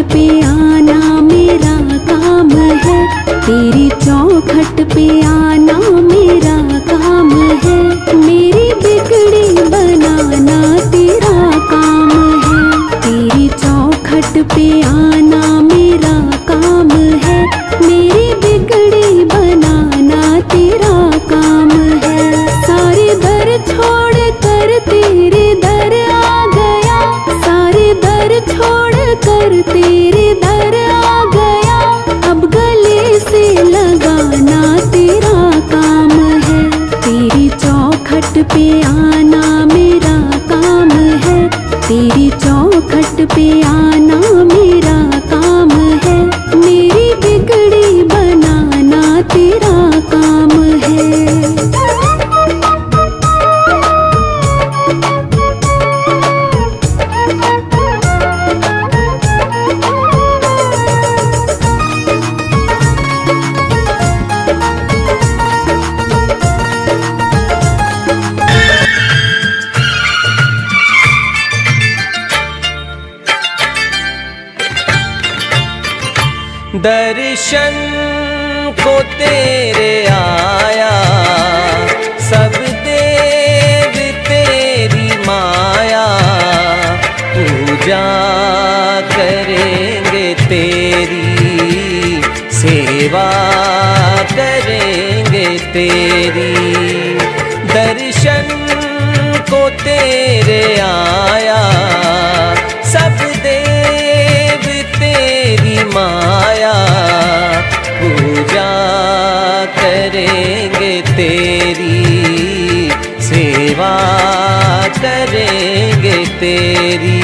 पे आना मेरा काम है, तेरी चौखट पे आना मेरा काम है, मेरी बिगड़ी बनाना तेरा काम है, तेरी चौखट पे आना मेरा काम है, मेरी बिगड़ी बनाना तेरा काम है। सारे दर छोड़ कर तेरे दर आ गया, सारे दर छोड़ कर तेरे दर आ गया, अब गले से लगाना तेरा काम है, तेरी चौखट पे आना मेरा काम है, तेरी चौखट पे आना मेरा काम है, मेरी बिगड़ी बनाना तेरा काम है। दर्शन को तेरे आया, सब देव तेरी माया, पूजा करेंगे तेरी, सेवा करेंगे तेरी। दर्शन को तेरे आया, सब देव तेरी माया, पूजा करेंगे तेरी, सेवा करेंगे तेरी।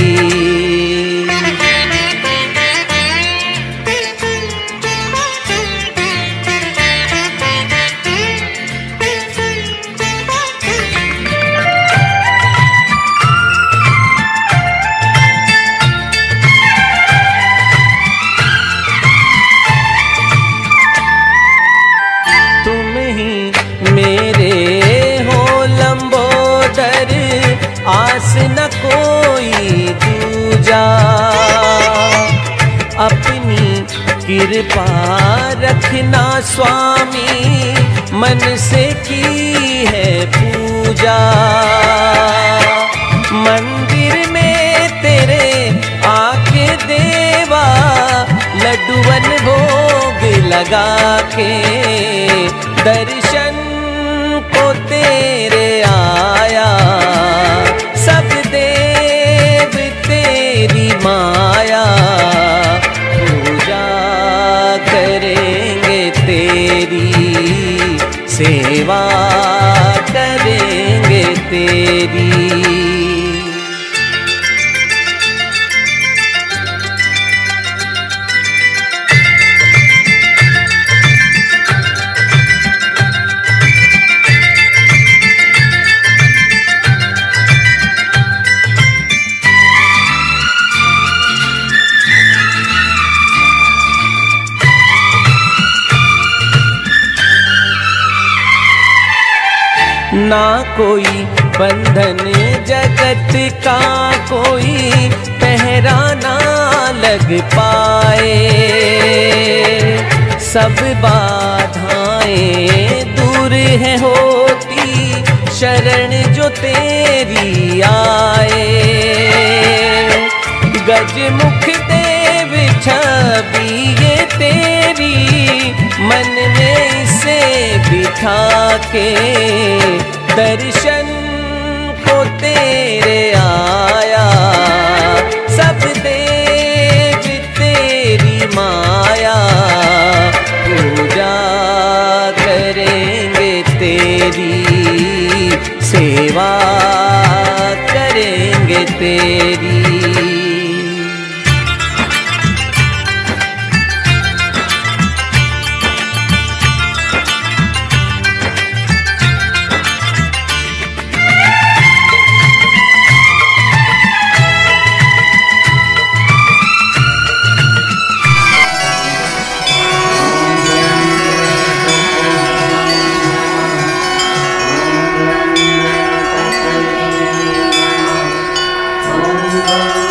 आस न कोई दूजा, अपनी कृपा रखना स्वामी, मन से की है पूजा। मंदिर में तेरे आके देवा, लड्डूवन भोग लगा के, दर्शन को तेरे आया, सब देव तेरी माया, पूजा करेंगे तेरी, सेवा करेंगे तेरी। ना कोई बंधन जगत का कोई पहरा ना लग पाए, सब बाधाएं दूर है होती, शरण जो तेरी आए। गजमुख देव छवि ये तेरी, मन में इसे बिठा के, दर्शन को तेरे आया, सब देव तेरी माया, पूजा करेंगे तेरी, सेवा करेंगे तेरी। Bye.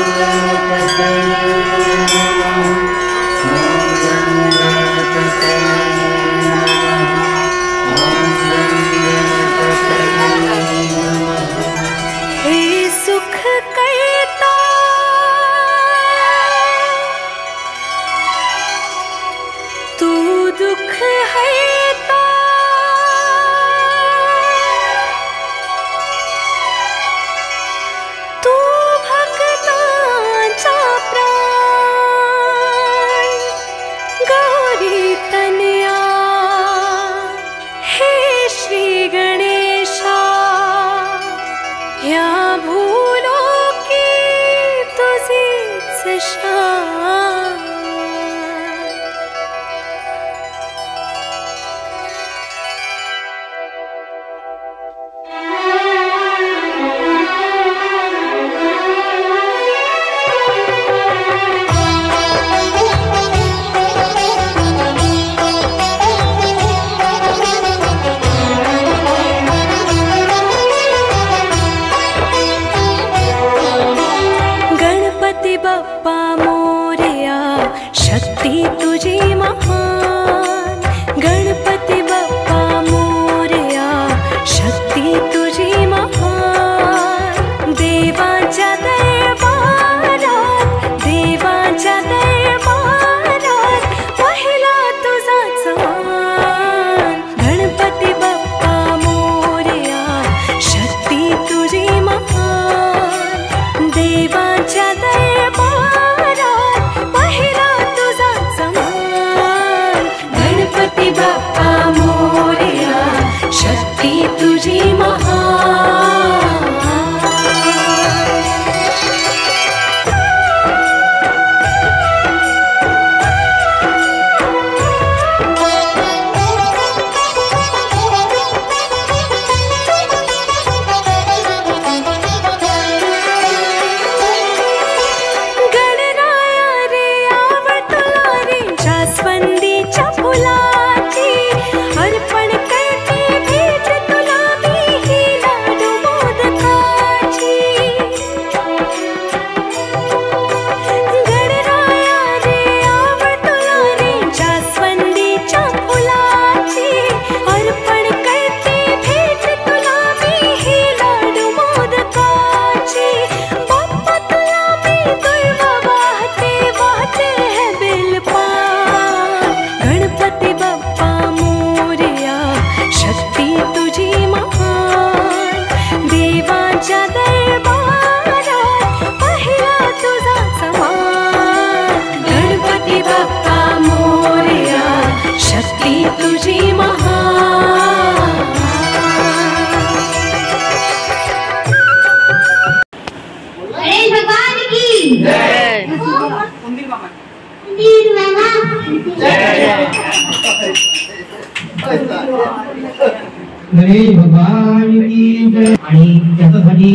गणेश भगवान की जय. आणि त्याच्यासाठी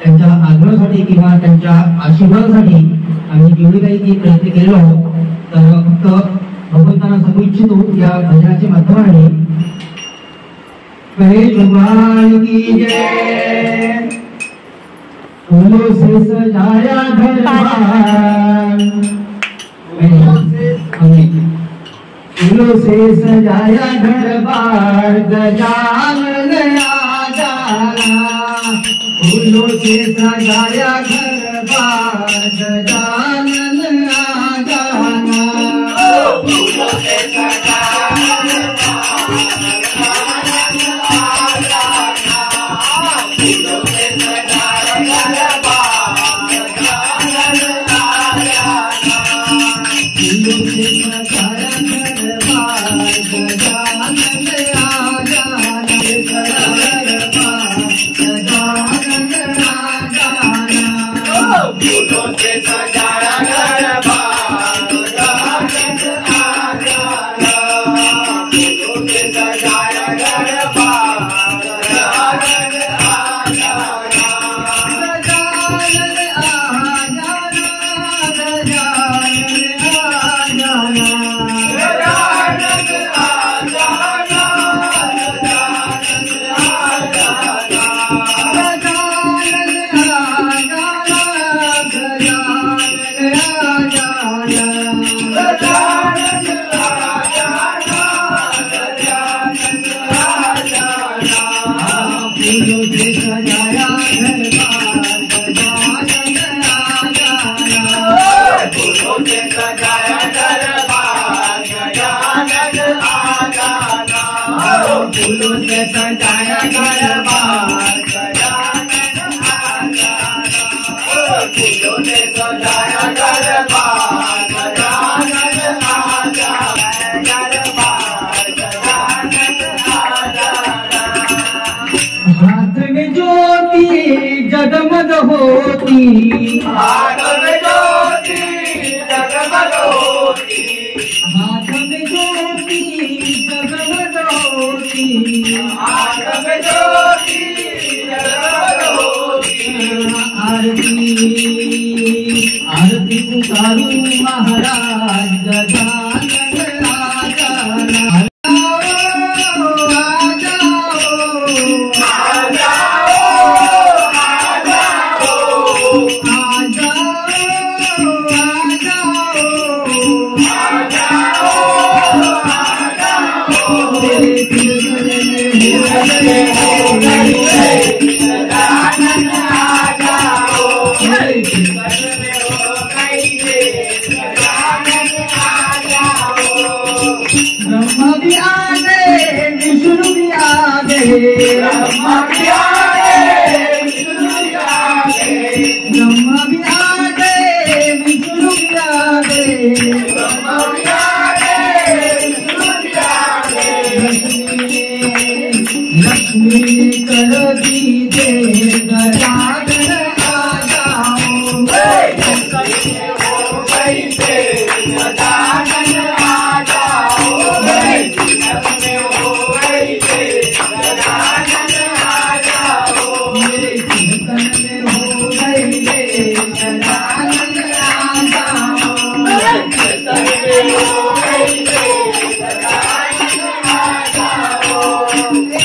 त्यांच्या आग्रहासाठी किंवा त्यांच्या आशीर्वादासाठी आम्ही जेवढी काही प्रयत्न केलेलो आहोत तर फक्त भगवंतांना सांगू इच्छितो या भजनाच्या माध्यमाने गणेश भगवान की जय. फूलों से सजाया दरबार, फूलों से सजाया दरबार, गजानन आजा. फूलों से सजाया दरबार, गजानन आजा. फूलों से सजाया हाथ में ज्योति जगमग होती, हाथ में ज्योति जगमग होती, हाथ में ज्योति जगमग होती, हाथ में ज्योति जगमग होती. आरती आरती पुकारू महाराज गजानन आजा. ब्रह्मा भी आ गए, विष्णु भी आ गए, ब्रह्मा भी आ गए, विष्णु भी आ गए, ब्रह्मा भी आ गए, विष्णु भी आ गए, ब्रह्मा भी आ गए, विष्णु भी आ गए. लक्ष्मी कर दीजे गजानन आजा.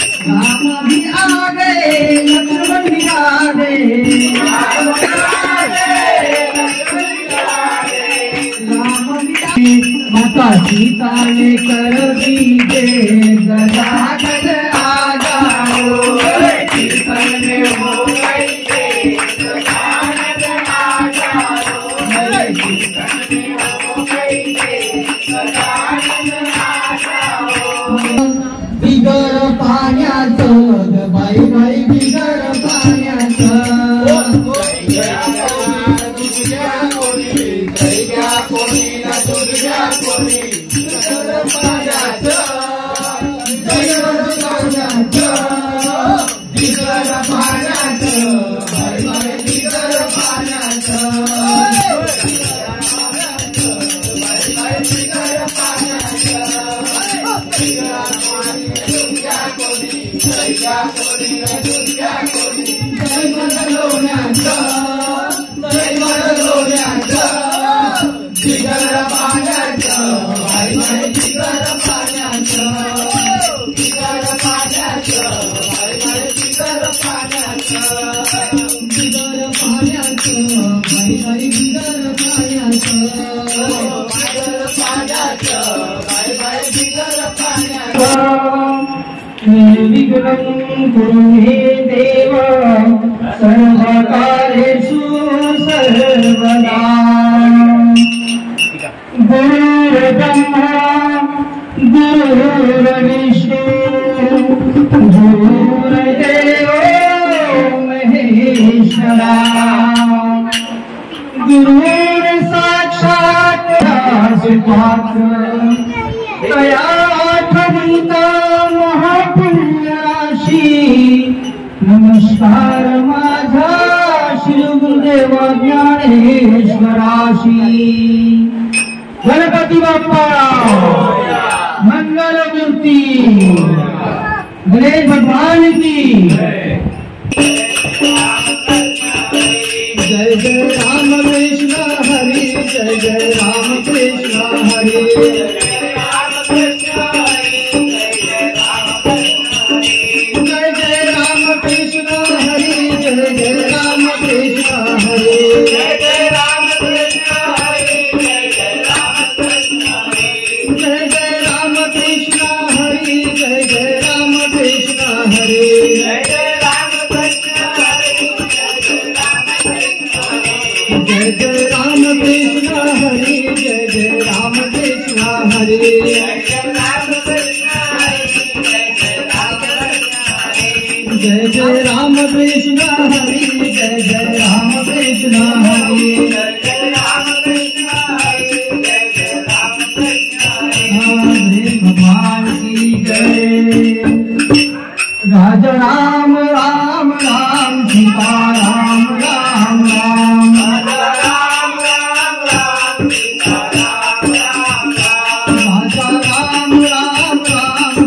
राम भी आ गए, लक्ष्मण भी आ गए, राम भी आ गए. माता सीता ने कर दीजे गजानन आजा. कीर्तन में हो गई गजानन आजा. कीर्तन में हो गई गजानन आजा. बिगर पाण्याचं बाई बाई बिगर पाण्याचं, दुसऱ्या कोणी कैद्या कोणी ना दुसऱ्या कोणी बिगर पाण्याचं, बिगर पाण्याचं, बिगर पाण्याचं, बाई बाई बिगर पाण्याचं, बाई बाई बिगर निर्विघ्नं कुरु मे देव सर्वकार्येषु सर्वदा। गुरुर्ब्रह्मा गुरुर्विष्णु गुरुर्देवो महेश्वरा। गुरुर्साक्षात् परब्रह्म तया ठविता महापुण्याशी। नमस्कार माझा श्री गुरुदेव ज्ञानेश्वराशी। गणपती बाप्पा मंगल मूर्ती, गणेश भगवान की जय जय राम कृष्ण हरि, जय जय राम कृष्ण हरि, जय जय राम कृष्ण हरि, जय जय राम कृष्ण हरि, जय जय राम कृष्ण हरि, जय जय राम कृष्ण हरि, जय जय राम कृष्ण हरि, जय जय राम कृष्ण हरि, जय जय राम कृष्ण हरि, जय जय राम कृष्ण हरि, जय जय राम कृष्ण हरि, जय जय राम कृष्ण हरि, जय जय राम कृष्ण हरि, जय जय राम कृष्ण हरि, जय जय राम कृष्ण हरि, जय जय राम कृष्ण हरि, जय जय राम कृष्ण हरि। भगवान की जय। राजा राम राम राम, सीता राम राम राम, राजा राम राम राम, सीता राम राम राम, राजा राम राम राम,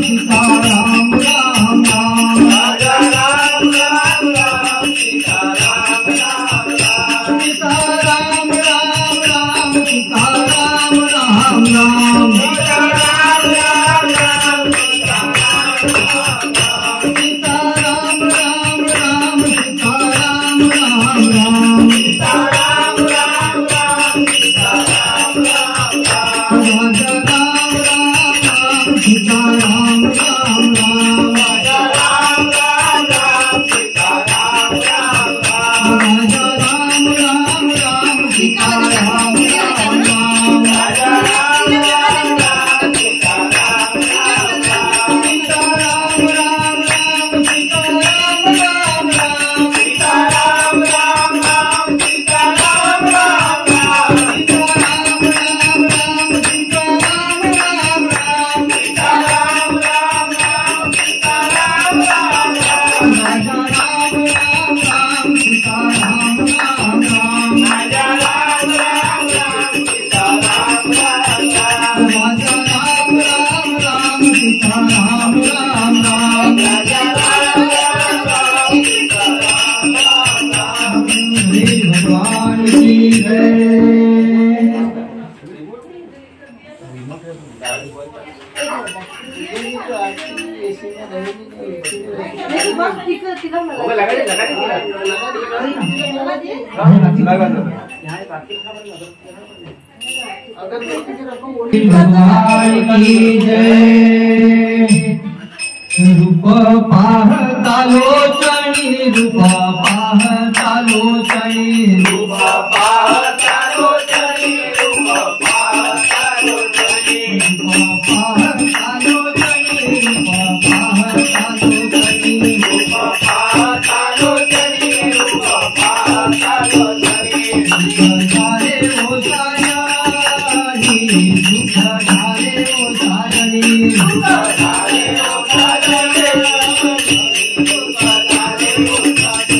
सीता राम राम राम, राजा राम राम राम, सीता राम राम राम, सीता राम राम राम, सीता राम राम राम, सीता राम राम राम, सीता राम राम राम, सीता राम राम राम, सीता राम राम राम, सीता राम राम राम, सीता राम राम राम, राजा राम राम राम, सीता राम राम राम, राजा राम राम राम, सीता राम राम राम, राजा राम राम राम, सीता राम राम राम, राजा राम राम राम, सीता राम राम राम, सीता राम राम राम, सीता राम राम राम, सीता राम राम राम, सीता राम राम राम, सीता राम राम राम, सीता राम राम राम, सीता राम राम राम, सीता राम राम राम, राजा राम राम राम, सीता राम राम राम, राजा राम राम राम, सीता राम राम राम, राजा राम राम राम, सीता राम राम राम, राजा राम राम राम, सीता राम राम राम। भगवान की जय। भगवान की जय। रूप पाहता लोचणी, रूप पाहता लोचणी, रूप पाहता लोचणी, रूप पाहता लोचणी, रूप पाहता लोचणी, रूप पाहता लोचणी, रूप पाहता लोचणी, रूप पाहता लोचणी, दुःख झाले ओ साजणी, दुःख झाले ओ साजणी, दुःख झाले ओ साजणी, दुःख झाले ओ साजणी,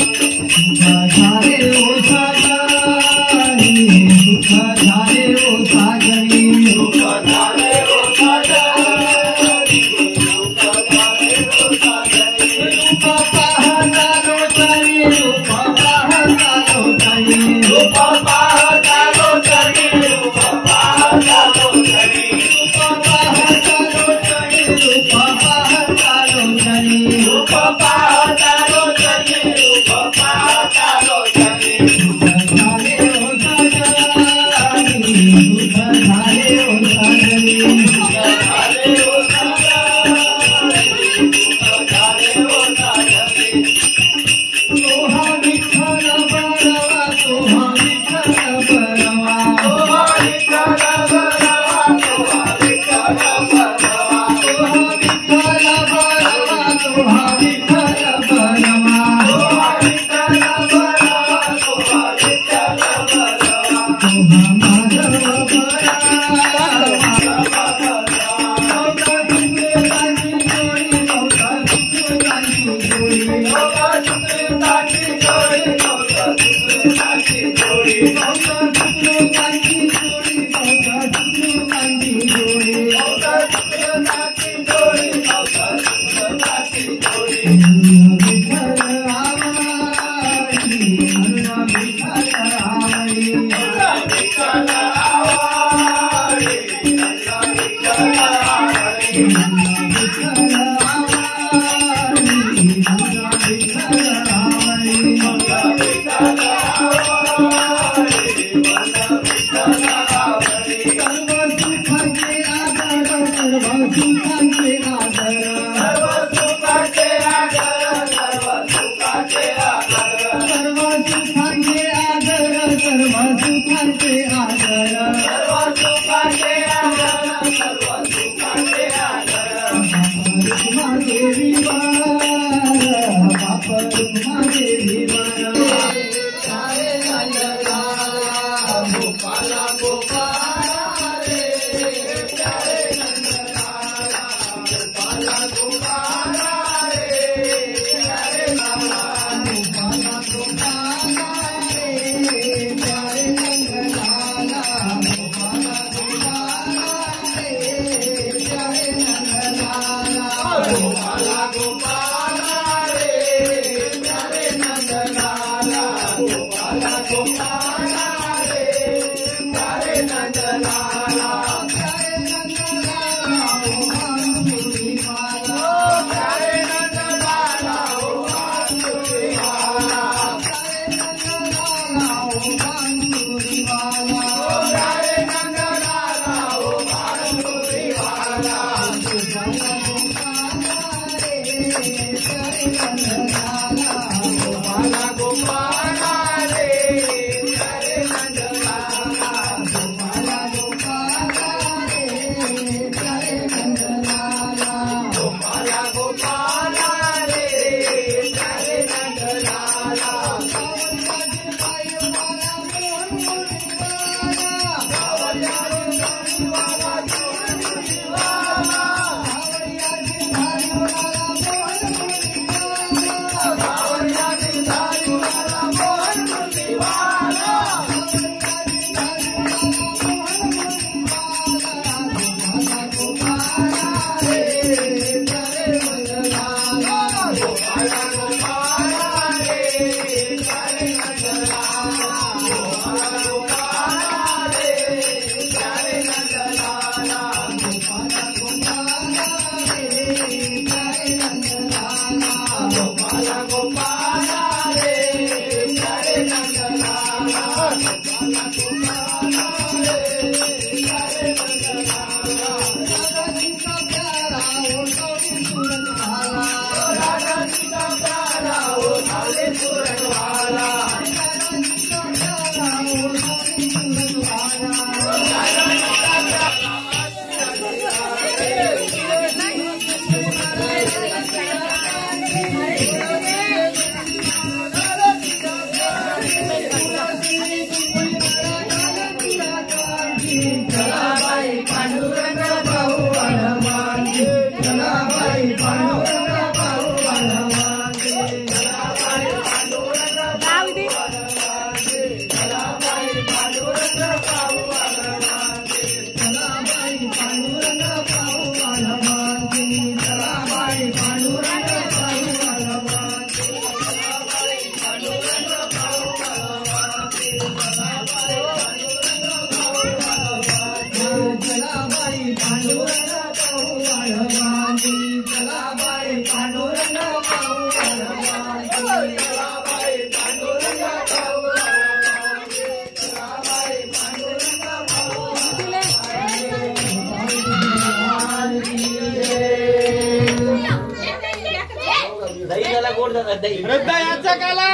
हृदयाचा काला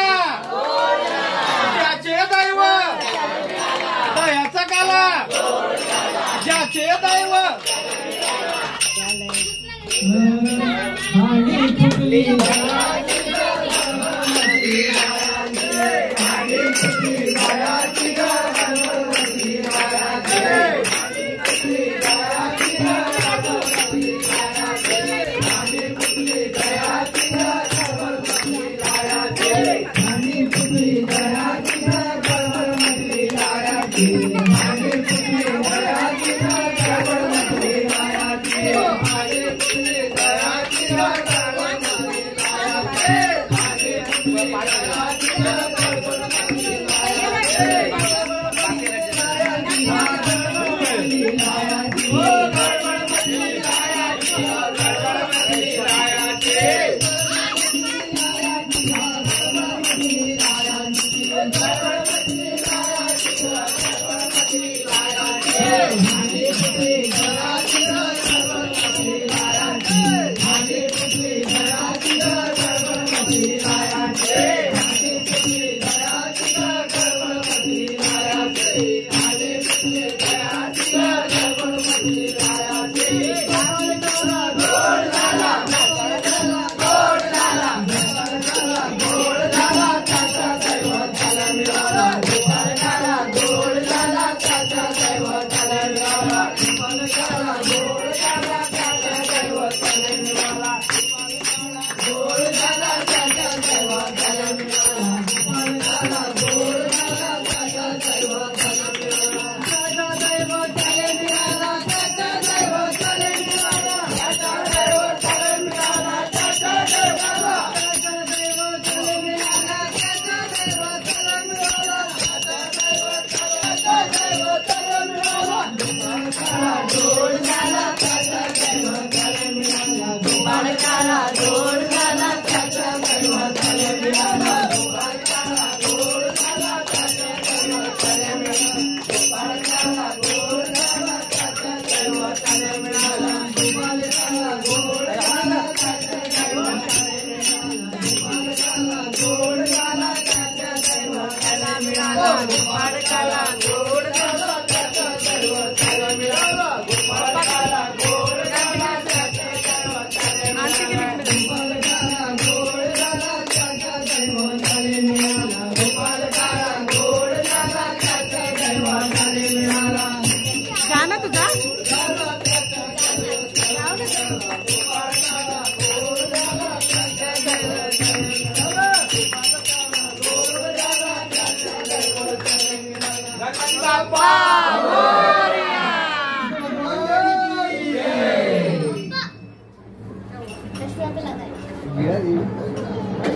ज्याचे दैव दयाचा काला ज्याचे दैव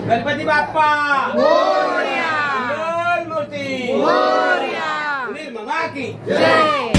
गणपती बाप्पा मोरया, मंगल मूर्ती मोरया, निर्ममा की जय।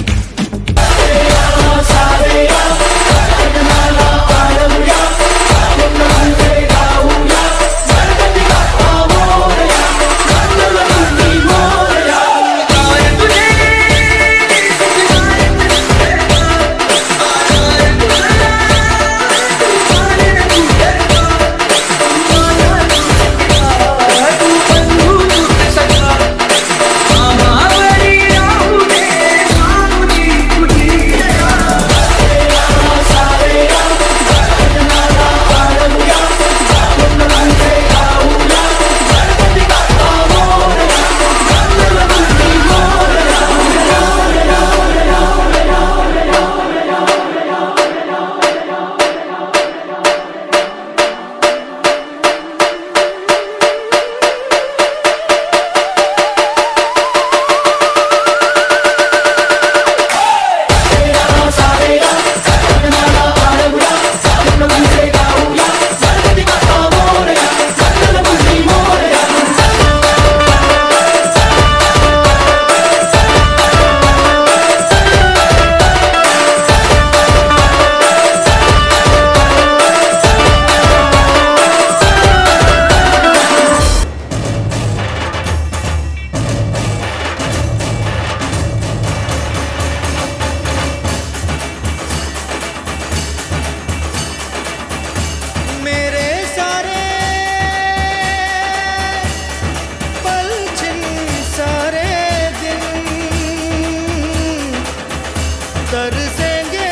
तरसेंगे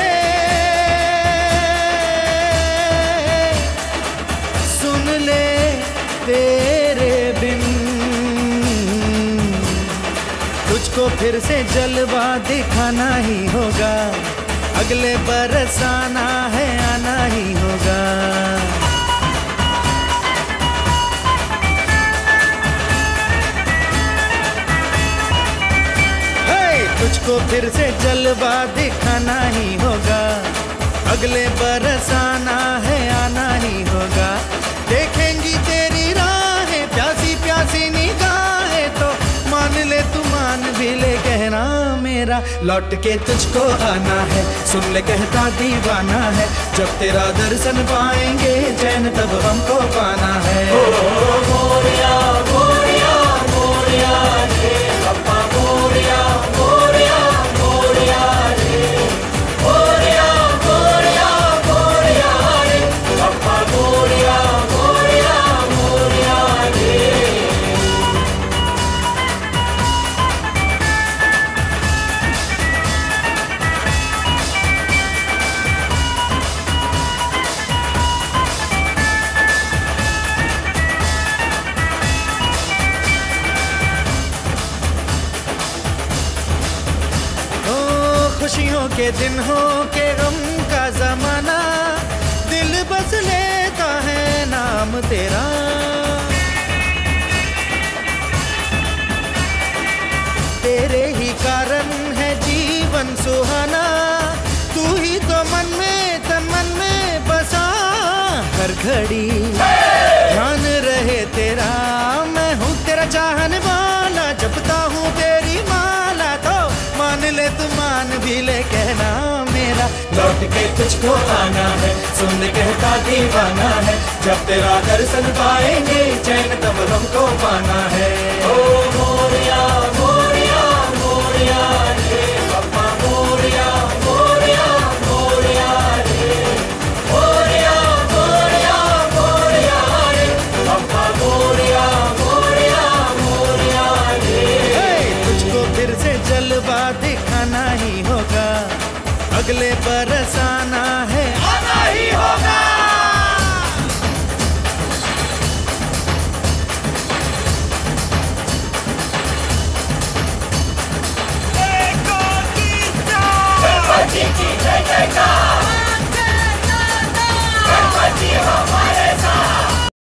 सुन ले तेरे बिन, तुझको फिर से जलवा दिखाना ही होगा, अगले बरस आना है आना ही होगा। तुझको फिर से जलवा दिखाना ही होगा, अगले बरस आना है आना ही होगा। देखेंगी तेरी राहें मेरा, लौट के तुझको आना है, सुन ले कहता दीवाना है, जब तेरा दर्शन पाएंगे चैन तब हमको पाना है। मोरिया मोरिया मोरिया रे बाप्पा मोरिया मोरिया मोरिया रे, मोरिया मोरिया मोरिया रे बाप्पा मोरिया मोरिया मोरिया रे। खुशियों के दिन हो के गम का जमाना, दिल बस लेता है नाम तेरा। तेरे ही कारण है जीवन सुहाना, तू ही तो मन में तन मन में बसा, हर घड़ी ध्यान रहे तेरा। मैं हूँ तेरा चाहने वाला, जपता हूँ तेरी माला, तो मान ले तू मान भी ले कहना मेरा, लौट के तुझको आना है, सुन ले कहता दीवाना है, जब तेरा दर्शन पाएंगे चैन तब हमको पाना है। ओ मोरिया मोरिया मोरिया रे बाप्पा मोरिया मोरिया मोरिया रे, मोरिया मोरिया मोरिया रे बाप्पा मोरिया मोरिया मोरिया रे। तुझको फिर से जलवा दिखाना ही होगा, अगले बरस